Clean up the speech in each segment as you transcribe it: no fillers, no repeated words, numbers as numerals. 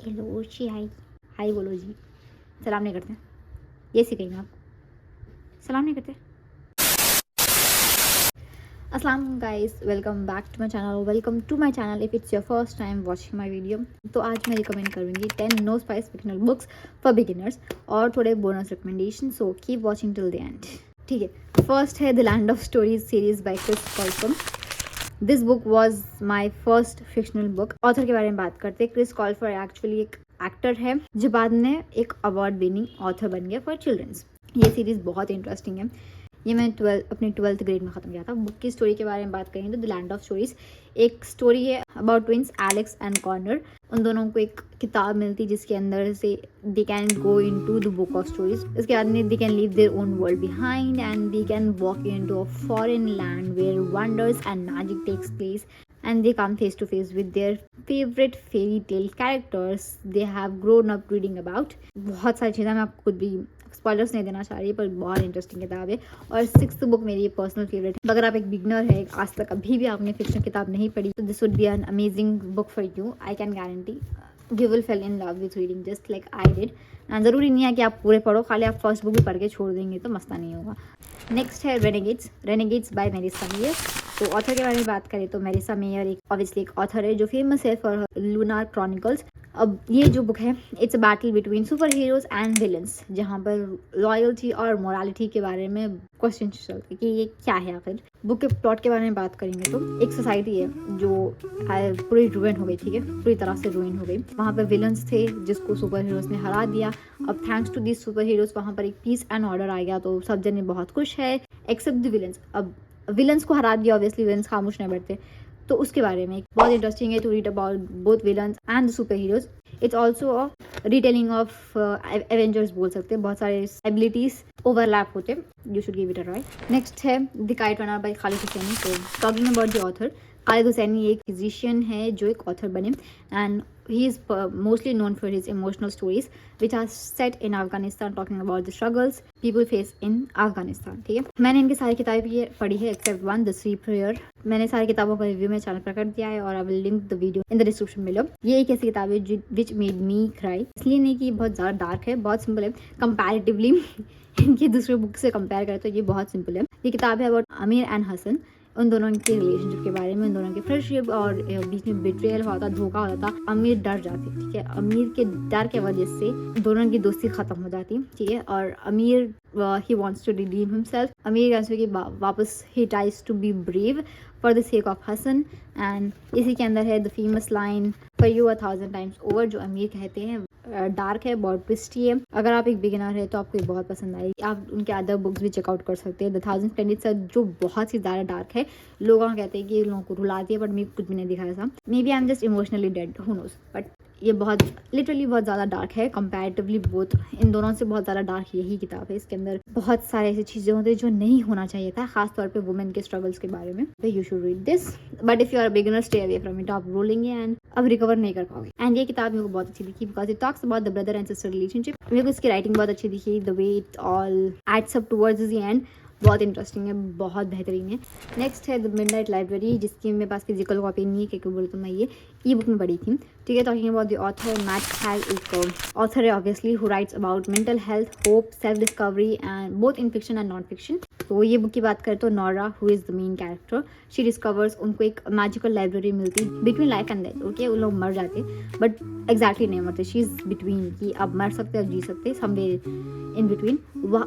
Hello जी, हाय हाय बोलो जी। सलाम नहीं करते? ये सीखेंगे आप? सलाम नहीं करते? अस्सलाम guys, welcome back to my channel. Welcome to my channel if it's your first time watching my video. तो आज मैं रिकमेंड करूँगी 10 no spice fictional books for beginners और थोड़े bonus recommendation, so keep watching till the end. ठीक है, first है the land of stories series by Chris Colfer. This book was my first fictional book. Author के बारे में बात करते हैं। क्रिस कॉल्फर एक्चुअली एक एक्टर है जो बाद में एक अवार्ड विनिंग ऑथर बन गया फॉर चिल्ड्रंस। ये सीरीज़ बहुत इंटरेस्टिंग है। ये मैं अपनी 12th ग्रेड में ख़त्म किया था। बुक की स्टोरी के बारे में बात करेंगे तो द लैंड ऑफ स्टोरीज एक स्टोरी है about twins Alex and Conner. उन दोनों को एक किताब मिलती जिसके अंदर से they can go into the book of stories. इसके बाद में they can leave their own world behind and they can walk into a foreign land where wonders and magic takes place and they come face to face with their favorite fairy tale characters they have grown up reading about। बहुत सारी चीज़ें मैं आपको खुद भी spoilers नहीं देना चाह रही, पर बहुत इंटरेस्टिंग किताब है और 6th बुक मेरी पर्सनल फेवरेट है। अगर आप एक बिगनर है, आज तक कभी भी आपने फिक्शन किताब नहीं पढ़ी, तो this would be an amazing book for you. I can guarantee you will fail in love with reading just like I did. And ज़रूरी नहीं है कि आप पूरे पढ़ो, खाली आप फर्स्ट बुक भी पढ़ के छोड़ देंगे तो मस्ता नहीं होगा। नेक्स्ट है रेनेगेट्स बाय मेलिसा मेयर। तो ऑथर के बारे में बात करें तो मेलिसा मेयर एक ऑब्वियसली एक ऑथर है जो फेमस है फॉर लूनार क्रॉनिकल्स। अब ये जो बुक है it's a battle between super heroes and villains, जहाँ पर लॉयल्टी और मोरालिटी के बारे में क्वेश्चन चलते कि ये क्या है आखिर। बुक के प्लॉट के बारे में बात करेंगे तो एक सोसाइटी है जो पूरी रुइन हो गई, ठीक है, पूरी तरह से रुइन हो गई। वहाँ पर विलन्स थे जिसको सुपर हीरोज ने हरा दिया। अब thanks to this superheroes वहाँ पर एक पीस एंड ऑर्डर आ गया, तो सब जने बहुत खुश है एक्सेप्ट द विलन्स। अब विलन्स को हरा दिया, ऑब्वियसली विलन्स खामोश नहीं बैठते, तो उसके बारे में बहुत इंटरेस्टिंग है to read about both villains and the superheroes. It's also a retelling of Avengers बोल सकते हैं, बहुत सारे एबिलिटीज ओवरलैप होते हैं। You should give it a try. Next है the Kite Runner by Khalid Hosseini. तो talking about the author, Khalid Hosseini एक फिजिशियन है जो एक ऑथर बने and he is mostly known for his emotional stories which are set in Afghanistan, talking about the struggles people face in Afghanistan। ठीक है, मैंने इनकी सारी किताबें पढ़ी है except one the sea prayer. मैंने सारी किताबों का रिव्यू मेरे चैनल पर कर दिया है और I will link the video in the description below. ये एक ऐसी किताब है विच मेड मी क्राई। इसलिए नहीं कि बहुत ज़्यादा डार्क है, बहुत सिंपल है कंपैरेटिवली इनके दूसरे बुक से कंपेयर करें तो ये बहुत सिंपल है। ये किताब है अबाउट आमिर एंड हसन, उन दोनों के रिलेशनशिप के बारे में, उन दोनों की फ्रेंडशिप और बीच में बिट्रेयल होता, धोखा होता था। अमीर डर जाती, ठीक है, अमीर के डर के वजह से दोनों की दोस्ती खत्म हो जाती, ठीक है। और अमीर ही wants to redeem himself. Amir कहते कि वापस he tries to be brave for the sake of Hassan. And इसी के अंदर है the famous line for you 1000 times over, जो अमीर कहते हैं। डार्क है, बहुत ट्विस्टी है। अगर आप एक बिगिनर है तो आपको ये बहुत पसंद आएगी। आप उनके अदर बुक्स भी चेकआउट कर सकते हैं। द 1000 प्लैनेट्स जो बहुत ही ज़्यादा डार्क है। लोग कहते हैं कि लोगों को रुला दिया, बट मेरे कुछ भी नहीं दिखाया था। Maybe I am just emotionally dead, who knows, but ये बहुत लिटरली बहुत ज़्यादा डार्क है कंपैरेटिवली बोथ। इन दोनों से बहुत ज़्यादा डार्क यही किताब है। इसके अंदर बहुत सारे ऐसी चीज़ें होती है जो नहीं होना चाहिए था, खासतौर पे वुमेन के स्ट्रगल्स के बारे में। तो you should read this, but if you are beginner stay away from it. आप रोलिंग एंड अब रिकवर नहीं कर पाओगे। एंड ये किताब मेरे को बहुत अच्छी दिखी because it talks about the brother and sister relationship. मेरे को इसकी राइटिंग बहुत अच्छी दिखी, the way it all adds up towards the end. बहुत इंटरेस्टिंग है, बहुत बेहतरीन है। नेक्स्ट है द मिडनाइट लाइब्रेरी, जिसकी मेरे पास फिजिकल कॉपी नहीं है क्योंकि बोले तो मैं ये ई बुक में पढ़ी थी, ठीक है। Talking about the author, Matt Haig एक ऑथर है obviously who writes about mental health, hope, self discovery and both in fiction and non fiction. तो ये बुक की बात करें तो Nora who is the main character, she discovers, उनको एक मैजिकल लाइब्रेरी मिलती between life and death. Okay, उन लोग मर जाते बट एग्जैक्टली नहीं मरते, शी इज़ बिटवीन कि अब मर सकते अब जी सकते, समवेयर इन बिटवीन।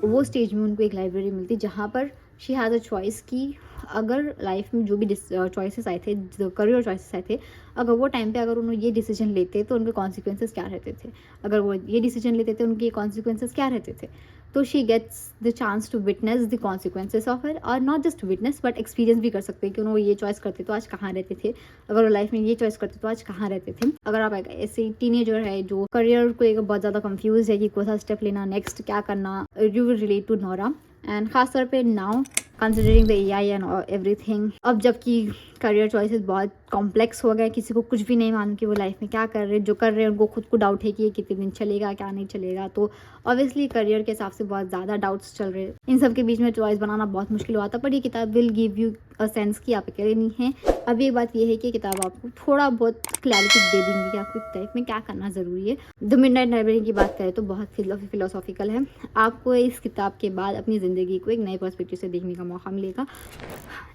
वो स्टेज में उनको एक लाइब्रेरी मिलती जहाँ पर शी हैज़ अ चॉइस कि अगर लाइफ में जो भी चॉइसेस आए थे, जो करियर चॉइसेस आए थे, अगर वो टाइम पे अगर उन्होंने ये डिसीजन लेते तो उनके कॉन्सिक्वेंसेस क्या रहते थे, अगर वो ये डिसीजन लेते थे उनके कॉन्सिक्वेंसेस क्या रहते थे। तो she gets the chance to witness the consequences of it, और not just witness but experience भी कर सकते हैं कि उन्होंने ये चॉइस करते तो आज कहाँ रहते थे, अगर वो लाइफ में ये चॉइस करते तो आज कहाँ रहते थे। अगर आप ऐसे टीनेजर है जो करियर को लेकर बहुत ज़्यादा कंफ्यूज है कि कौन सा स्टेप लेना, नेक्स्ट क्या करना, you will relate to Nora. And खासतौर पे now considering the AI and everything, अब जबकि करियर चॉइसेस बहुत कॉम्प्लेक्स हो गए, किसी को कुछ भी नहीं मालूम कि वो लाइफ में क्या कर रहे हैं, जो कर रहे हैं उनको खुद को डाउट है कि ये कितने दिन चलेगा क्या नहीं चलेगा। तो ऑब्वियसली करियर के हिसाब से बहुत ज़्यादा डाउट्स चल रहे हैं। इन सब के बीच में चॉइस बनाना बहुत मुश्किल हुआ था, पर ये किताब विल गिव यू सेंस कि आप अकेले नहीं हैं। अब एक बात ये है कि किताब आपको थोड़ा बहुत क्लैरिटी दे देंगी कि आपको लाइफ में क्या करना ज़रूरी है। द मिडनाइट लाइब्रेरी की बात करें तो बहुत फिलोसॉफिकल है। आपको इस किताब के बाद अपनी ज़िंदगी को एक नए पर्सपेक्टिव से देखने का मौका मिलेगा।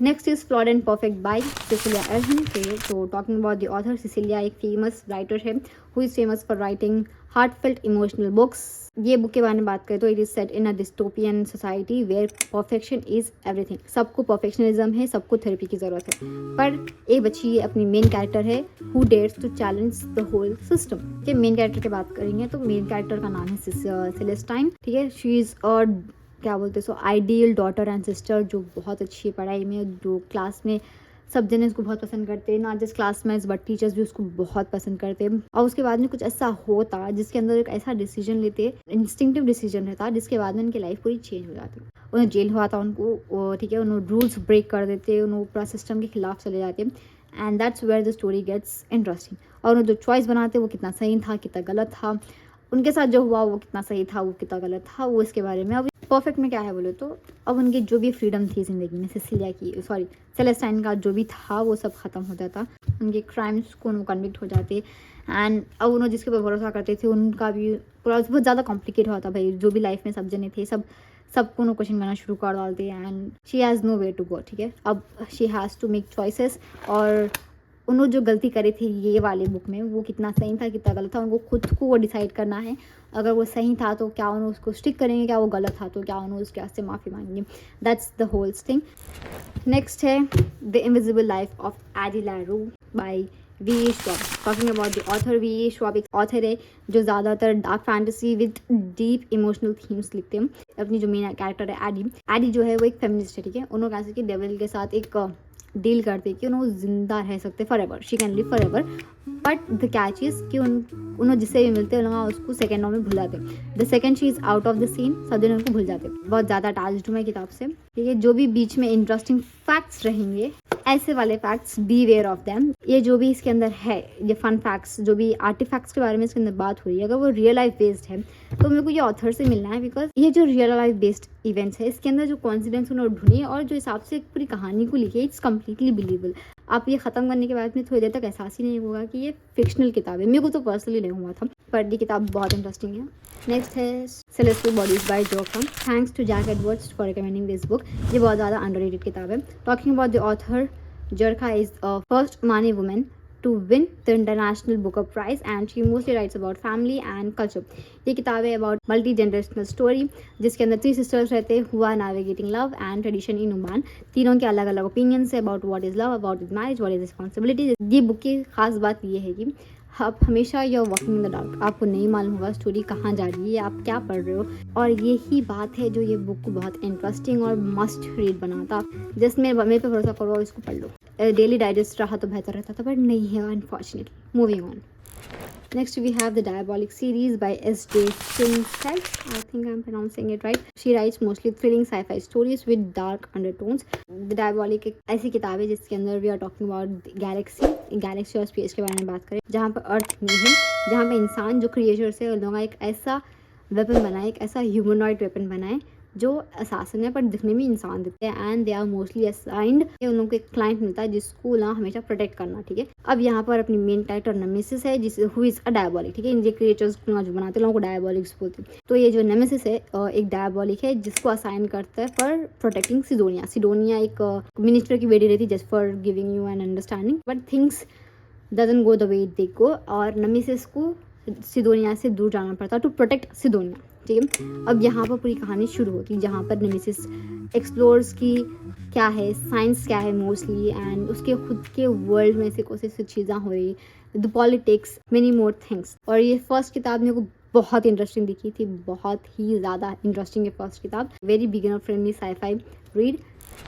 Next is flawed and perfect by Cecelia Ahern. तो talking about the author, Cecelia एक फेमस राइटर है who is famous for writing heartfelt emotional books. ये बुक के बारे में बात करें तो it is set in a dystopian society where perfection is everything. सबको परफेक्शनिज्म है, सबको थेरेपी की ज़रूरत है, पर एक बच्ची अपनी मेन कैरेक्टर है who dares to challenge the whole system. के मेन कैरेक्टर की बात करेंगे तो मेन कैरेक्टर का नाम है सेलेस्टाइन। ठीक है, शी इज़ अ क्या बोलते हैं so ideal daughter and sister जो बहुत अच्छी है पढ़ाई में, जो क्लास में सब जने उसको बहुत पसंद करते हैं, not just classmates but teachers भी उसको बहुत पसंद करते हैं। और उसके बाद में कुछ ऐसा होता जिसके अंदर एक ऐसा डिसीजन लेते, इंस्टिंक्टिव डिसीजन रहता जिसके बाद में उनकी लाइफ पूरी चेंज हो जाती। उन्हें जेल हुआ था उनको, ठीक है, उन्होंने रूल्स ब्रेक कर देते, उन्होंने पूरा सिस्टम के खिलाफ चले जाते and that's where the story gets interesting. और उन्होंने जो चॉइस बनाते वो कितना सही था, कितना गलत था, उनके साथ जो हुआ वो कितना सही था, वो कितना गलत था, वो इसके बारे में। अब परफेक्ट में क्या है बोले तो अब उनकी जो भी फ्रीडम थी ज़िंदगी में, सेलेस्टाइन का जो भी था वो सब ख़त्म हो जाता। उनके क्राइम्स को उनको कन्विक्ट हो जाते एंड अब उन्होंने जिसके ऊपर भरोसा करते थे उनका भी पूरा बहुत ज़्यादा कॉम्प्लिकेट होता भाई। जो भी लाइफ में सब जने थे सबको उन्होंने क्वेश्चन करना शुरू कर डालते and she has no way to go. ठीक है, अब she has to make choices और उन्होंने जो गलती करे थे ये वाले बुक में वो कितना सही था कितना गलत था उनको खुद को वो डिसाइड करना है। अगर वो सही था तो क्या उन्होंने उसको स्टिक करेंगे, क्या वो गलत था तो क्या उन्होंने उसके से माफ़ी मांगेंगे। That's the whole thing. Next है the invisible life of Addie LaRue by V Schwab. Talking about the author, V Schwab एक ऑथर है जो ज़्यादातर dark fantasy with deep emotional themes लिखते हैं। अपनी जो मेन कैरेक्टर है एडी जो है वो एक फेमिनिस्ट है। ठीक है, उन्होंने कैसे कि डेविल के साथ एक डील करते कि उन्होंने जिंदा रह सकते for ever, she can live for ever, but the catch is कि उन्होंने जिससे भी मिलते हैं लोग उसको सेकेंडों में भुलाते। The second she is out of the scene, सब दिन उनको भूल जाते। बहुत ज़्यादा अटैच्ड हूँ मैं किताब से। ठीक है, जो भी बीच में इंटरेस्टिंग फैक्ट्स रहेंगे ऐसे वाले facts beware of them. ये जो भी इसके अंदर है, ये फन फैक्ट्स, जो भी आर्टिफैक्ट्स के बारे में इसके अंदर बात हुई है, अगर वो रियल लाइफ बेस्ड है तो मेरे को ये ऑथर से मिलना है, बिकॉज ये जो रियल लाइफ बेस्ड इवेंट्स है इसके अंदर जो कॉन्फिडेंस उन्होंने ढूंढी और जो हिसाब से पूरी कहानी को लिखी है इट्स कम्प्लीटली बिलीवेबल। आप ये ख़त्म करने के बाद में थोड़ी देर तक एहसास ही नहीं होगा कि ये फिक्शनल किताब है। मेरे को तो पर्सनली नहीं हुआ था, पर ये किताब बहुत इंटरेस्टिंग है। नेक्स्ट है सेलेस्टियल बॉडीज बाय जोखम। Thanks to Jack Edwards for recommending this book. ये बहुत ज़्यादा अंडररेटेड किताब है। Talking about the author, Jerka is a first Mani woman to win the International Booker Prize and she mostly writes about family and culture. ये किताब है about multi-generational story जिसके अंदर 3 sisters रहते हैं who are navigating love and tradition in Oman। तीनों के अलग अलग opinions है about what is love, about is marriage, what is responsibility। ये बुक की खास बात ये है कि आप हमेशा you're walking in the dark, आपको नहीं मालूम होगा स्टोरी कहाँ जा रही है, आप क्या पढ़ रहे हो, और यही बात है जो ये बुक को बहुत इंटरेस्टिंग और मस्ट रीड बनाता। जिसमें मेरे पे भरोसा करो और इसको पढ़ लो। डेली डाइजेस्ट रहा तो बेहतर रहता था, बट नहीं है unfortunately. Moving on, next we have the Diabolic series by S.J. Sinsel. I think I'm pronouncing it right. She writes mostly thrilling sci-fi stories with dark undertones. The Diabolic एक ऐसी किताब है जिसके अंदर we are talking about Galaxy और space के बारे में बात करें, जहाँ पर अर्थ नहीं है, जहाँ पर इंसान जो क्रिएचर से उन लोगों का एक ऐसा वेपन बनाए, एक ऐसा ह्यूमनॉइड वेपन बनाए जो असासन है पर दिखने में इंसान दिखते हैं and they are mostly assigned. उन लोगों को एक क्लाइंट मिलता है जिसको ना हमेशा प्रोटेक्ट करना। ठीक है, अब यहाँ पर अपनी मेन कैरेक्टर नेमेसिस है जिस हु इज अ डायबॉलिक। ठीक है, इनके क्रिएचर्स जो बनाते हैं लोगों को डायबॉलिक्स बोलते हैं। तो ये जो नेमेसिस है एक डायबॉलिक है जिसको असाइन करता है फॉर प्रोटेक्टिंग सिडोनिया। सिडोनिया एक मिनिस्टर की बेटी रहती है just for giving you an understanding, but things doesn't go the way they go और नेमेसिस को सिडोनिया से दूर जाना पड़ता टू प्रोटेक्ट सिडोनिया। ठीक है, अब यहाँ पर पूरी कहानी शुरू होती है जहाँ पर नेमेसिस एक्सप्लोर्स की क्या है, साइंस क्या है मोस्टली, एंड उसके खुद के वर्ल्ड में से कौन सी चीज़ें हो रही, the politics, many more things. और ये फर्स्ट किताब मेरे को बहुत इंटरेस्टिंग दिखी थी, बहुत ही ज़्यादा इंटरेस्टिंग है फर्स्ट किताब। Very beginner friendly sci-fi read.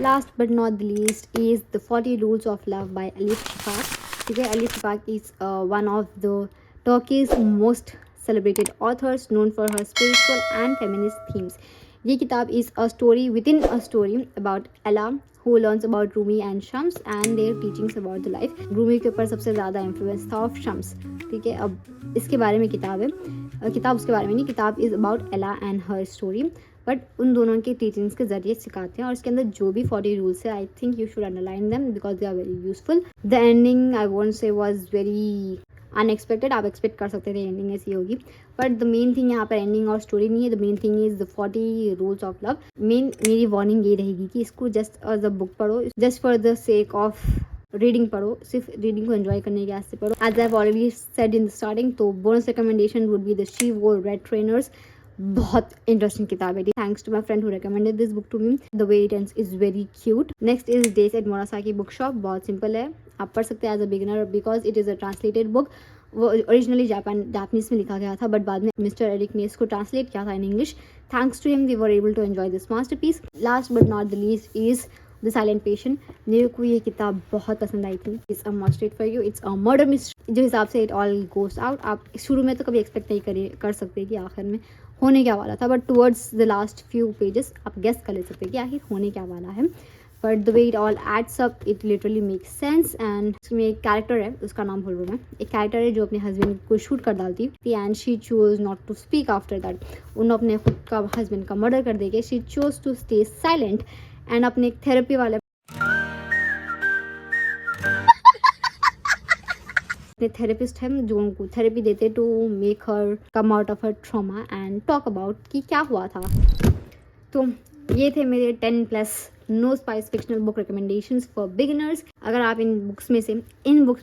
Last but not the least is the 40 rules of love by Elif Shafak. ठीक है, Elif Shafak is one of the Turkey's most celebrated authors known for her spiritual and feminist themes. ये किताब is a story within a story about Ella who learns about Rumi and Shams and their teachings about the life. Rumi के ऊपर सबसे ज़्यादा influence था of Shams, ठीक है। अब इसके बारे में किताब है, किताब उसके बारे में नहीं, किताब इज़ अबाउट एला एंड हर स्टोरी, बट उन दोनों के टीचिंग्स के जरिए सिखाते हैं। और इसके अंदर जो भी 40 रूल्स है, I think you should underline them because they are very useful. The ending I won't say was very unexpected, आप एक्सपेक्ट कर सकते थे एंडिंग ऐसी होगी, बट द मेन थिंग यहाँ पर एंडिंग और स्टोरी नहीं है। The main thing is the 40 rules of love. मेरी वार्निंग ये रहेगी कि इसको जस्ट एज अ बुक पढ़ो, just for the sake of reading पढ़ो, सिर्फ रीडिंग को एंजॉय करने के वास्ते पढ़ो। As I have already said in the starting, तो bonus recommendation would be the she wore red trainers. बहुत इंटरेस्टिंग किताब है, thanks to my friend who recommended this book to me. The way it ends is very cute. Next is days at Morisaki book shop. बहुत simple है, आप पढ़ सकते हैं as a beginner because it is a translated book. वो originally Japanese में लिखा गया था, बट बाद में मिस्टर एरिक ने इसको ट्रांसलेट किया था in English. Thanks to him we were able to enjoy this masterpiece. Last but not the least is the silent patient. मेरे को ये किताब बहुत पसंद आई थी। It's a must read for you. It's a murder mystery, जो हिसाब से इट ऑल गोस आउट। आप शुरू में तो कभी एक्सपेक्ट नहीं कर सकते कि आखिर में होने क्या वाला था, but towards the last few pages आप गेस कर ले सकते हैं कि आखिर होने क्या वाला है। But the way it all adds up, it literally makes sense. And उसमें एक कैरेक्टर है, उसका नाम भूल रहा हूँ मैं, एक कैरेक्टर है जो अपने हस्बैंड को शूट कर डालती थी and she choose not to speak after that. उन्होंने अपने खुद का हस्बैंड का मर्डर कर देके she choose to stay silent and अपने एक थेरेपी वाले थेरेपिस्ट हैं जो उनको थेरेपी देते to make her come out of her trauma and talk about कि क्या हुआ था। तो ये थे मेरे 10+ no spice fictional book recommendations for beginners. अगर आप इन बुक्स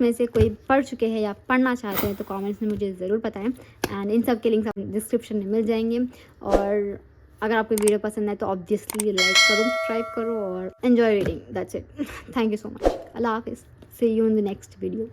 में से कोई पढ़ चुके हैं या पढ़ना चाहते हैं तो कमेंट्स में मुझे ज़रूर बताएं। एंड इन सब के लिंक्स आप डिस्क्रिप्शन में मिल जाएंगे। और अगर आपको वीडियो पसंद है तो ऑब्वियसली लाइक करो, सब्सक्राइब करो और enjoy reading. That's it. Thank you so much. अल्लाह हाफिज़। See you in the next video.